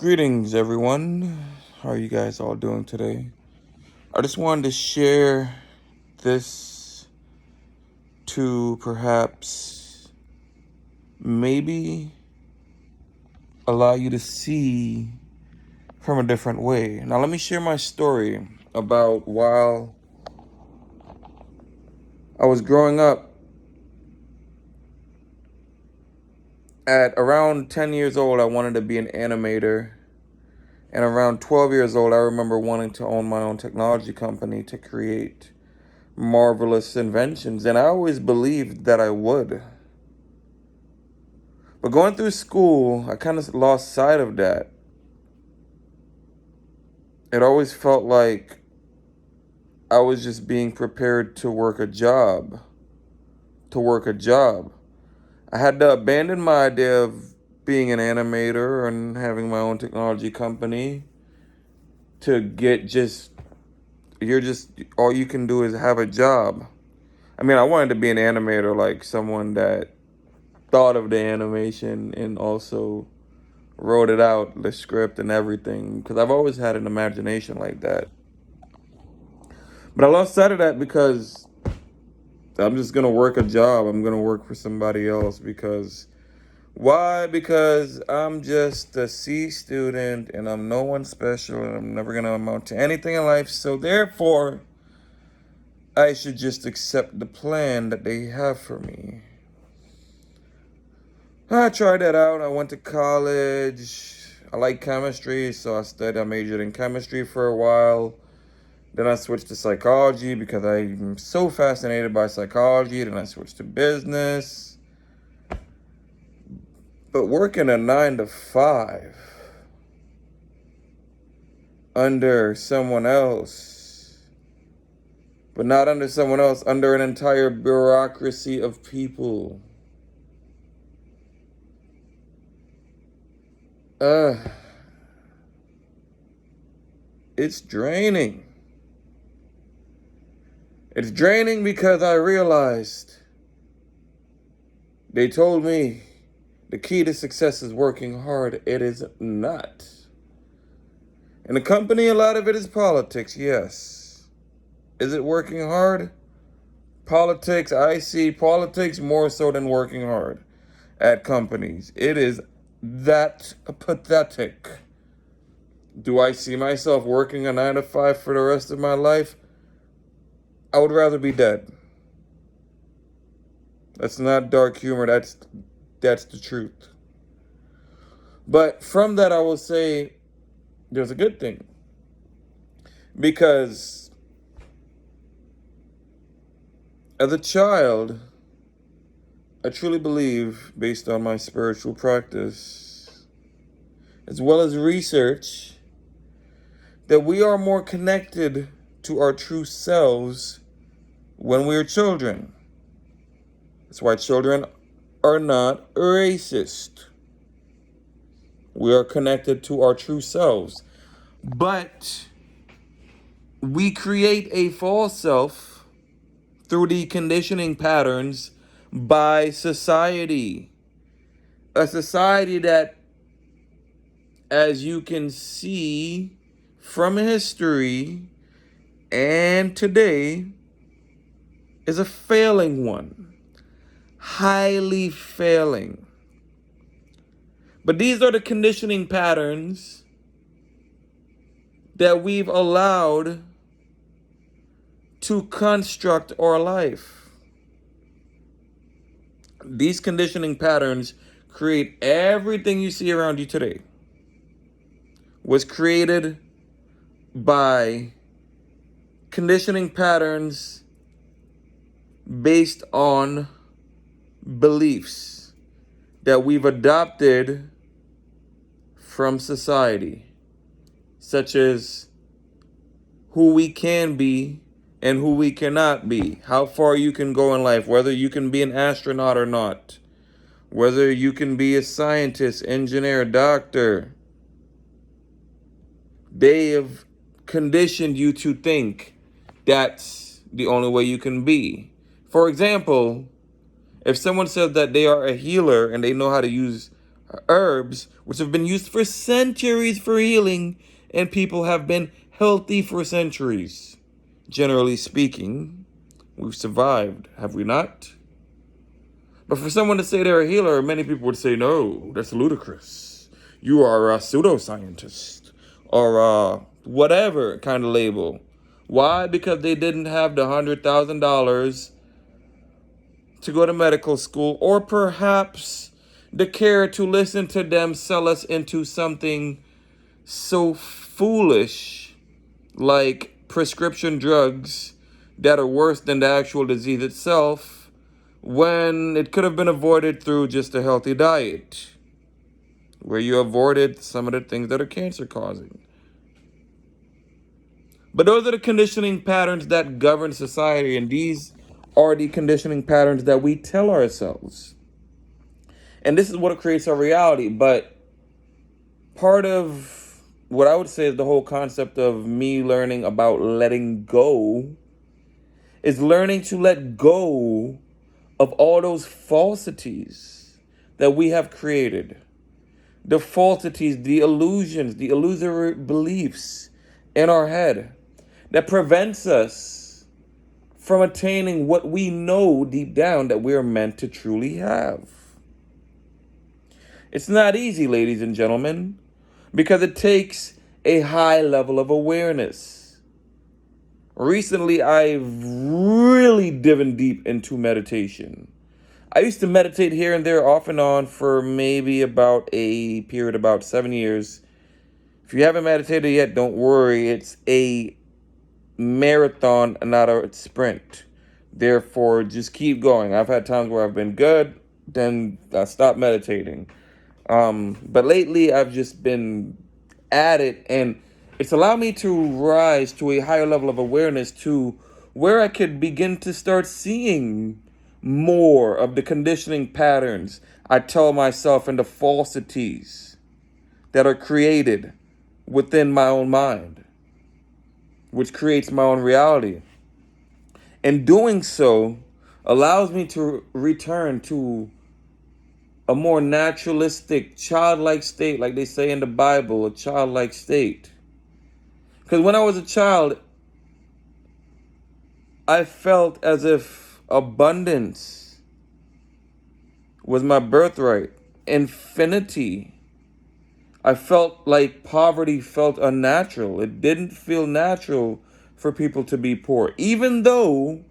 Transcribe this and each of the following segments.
Greetings, everyone. How are you guys all doing today? I just wanted to share this to perhaps maybe allow you to see from a different way. Now, let me share my story about while I was growing up. At around 10 years old, I wanted to be an animator. And around 12 years old, I remember wanting to own my own technology company to create marvelous inventions. And I always believed that I would. But going through school, I kind of lost sight of that. It always felt like I was just being prepared to work a job. I had to abandon my idea of being an animator and having my own technology company to get all you can do is have a job. I mean, I wanted to be an animator, like someone that thought of the animation and also wrote it out, the script and everything, because I've always had an imagination like that. But I lost sight of that because I'm just going to work a job. I'm going to work for somebody else because why? Because I'm just a C student and I'm no one special and I'm never going to amount to anything in life. So therefore, I should just accept the plan that they have for me. I tried that out. I went to college. I like chemistry, so I majored in chemistry for a while. Then I switched to psychology because I'm so fascinated by psychology. Then I switched to business. But working a 9 to 5 under someone else, but not under someone else, under an entire bureaucracy of people. It's draining. It's draining because I realized they told me the key to success is working hard. It is not. In a company, a lot of it is politics, yes. Is it working hard? Politics, I see politics more so than working hard at companies. It is that pathetic. Do I see myself working a 9 to 5 for the rest of my life? I would rather be dead. That's not dark humor, that's the truth. But from that, I will say there's a good thing. Because as a child, I truly believe, based on my spiritual practice, as well as research, that we are more connected to our true selves when we are children. That's why children are not racist. We are connected to our true selves. But we create a false self through the conditioning patterns by society. A society that, as you can see from history and today, is a failing one. Highly failing. But these are the conditioning patterns that we've allowed to construct our life. These conditioning patterns create everything you see around you today. Was created by conditioning patterns based on beliefs that we've adopted from society, such as who we can be and who we cannot be, how far you can go in life, whether you can be an astronaut or not, whether you can be a scientist, engineer, doctor. They have conditioned you to think that's the only way you can be. For example, if someone says that they are a healer and they know how to use herbs which have been used for centuries for healing, and people have been healthy for centuries. Generally speaking, we've survived, have we not? But for someone to say they're a healer, many people would say, no, that's ludicrous. You are a pseudoscientist or whatever kind of label. Why? Because they didn't have the $100,000 to go to medical school, or perhaps the care to listen to them sell us into something so foolish like prescription drugs that are worse than the actual disease itself, when it could have been avoided through just a healthy diet, where you avoided some of the things that are cancer causing. But those are the conditioning patterns that govern society, and these are the conditioning patterns that we tell ourselves. And this is what creates our reality. But part of what I would say is the whole concept of me learning about letting go is learning to let go of all those falsities that we have created. The falsities, the illusions, the illusory beliefs in our head that prevents us from attaining what we know deep down that we are meant to truly have. It's not easy, ladies and gentlemen, because it takes a high level of awareness. Recently, I've really driven deep into meditation. I used to meditate here and there off and on for maybe about a period about 7 years. If you haven't meditated yet, don't worry. It's a marathon, not a sprint. Therefore, just keep going. I've had times where I've been good, then I stopped meditating. But lately, I've just been at it, and it's allowed me to rise to a higher level of awareness to where I could begin to start seeing more of the conditioning patterns I tell myself and the falsities that are created within my own mind, which creates my own reality. And doing so allows me to return to a more naturalistic, childlike state, like they say in the Bible, a childlike state. Because when I was a child, I felt as if abundance was my birthright, infinity. I felt like poverty felt unnatural. It didn't feel natural for people to be poor. Even though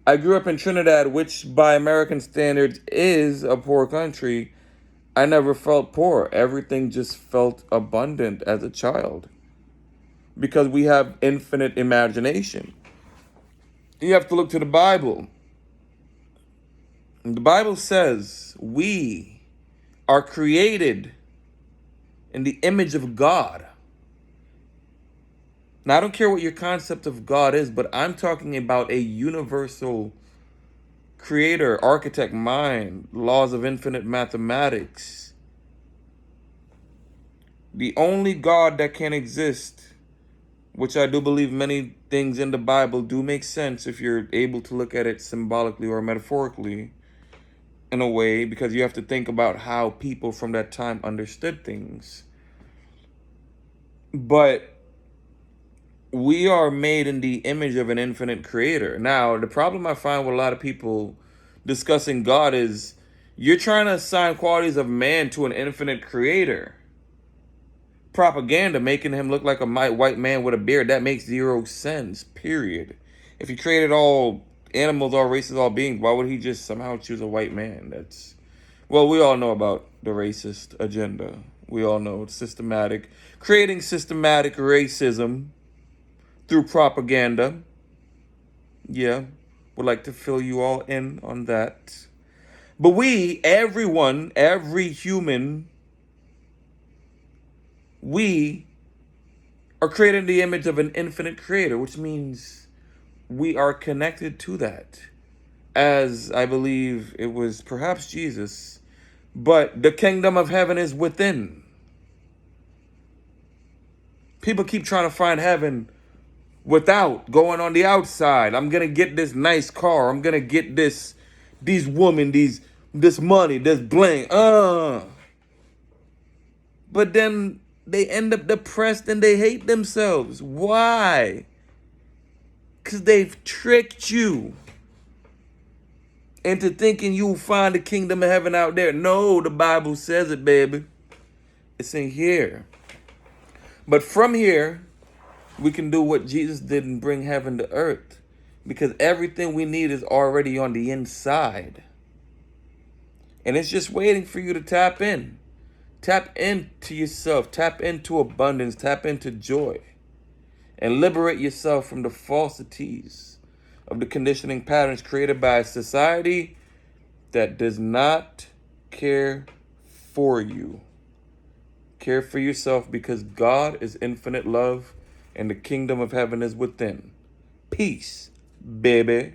I grew up in Trinidad, which by American standards is a poor country, I never felt poor. Everything just felt abundant as a child because we have infinite imagination. You have to look to the Bible. The Bible says we are created in the image of God. Now, I don't care what your concept of God is, but I'm talking about a universal creator, architect, mind, laws of infinite mathematics. The only God that can exist, which I do believe many things in the Bible do make sense if you're able to look at it symbolically or metaphorically in a way, because you have to think about how people from that time understood things. But we are made in the image of an infinite creator. Now, the problem I find with a lot of people discussing God is you're trying to assign qualities of man to an infinite creator. Propaganda making him look like a white man with a beard, that makes zero sense, period. If he created all animals, all races, all beings, why would he just somehow choose a white man? Well, we all know about the racist agenda. We all know it's creating systematic racism through propaganda. Yeah, would like to fill you all in on that. But everyone, every human, we are created in the image of an infinite creator, which means we are connected to that. As I believe it was perhaps Jesus, but the kingdom of heaven is within. People keep trying to find heaven without going on the outside. I'm going to get this nice car. I'm going to get these women, these this money, this bling, But then they end up depressed and they hate themselves. Why? Because they've tricked you into thinking you'll find the kingdom of heaven out there. No, the Bible says it, baby. It's in here. But from here, we can do what Jesus did and bring heaven to earth. Because everything we need is already on the inside. And it's just waiting for you to tap in. Tap into yourself. Tap into abundance. Tap into joy. And liberate yourself from the falsities of the conditioning patterns created by a society that does not care for you. Care for yourself, because God is infinite love and the kingdom of heaven is within. Peace, baby.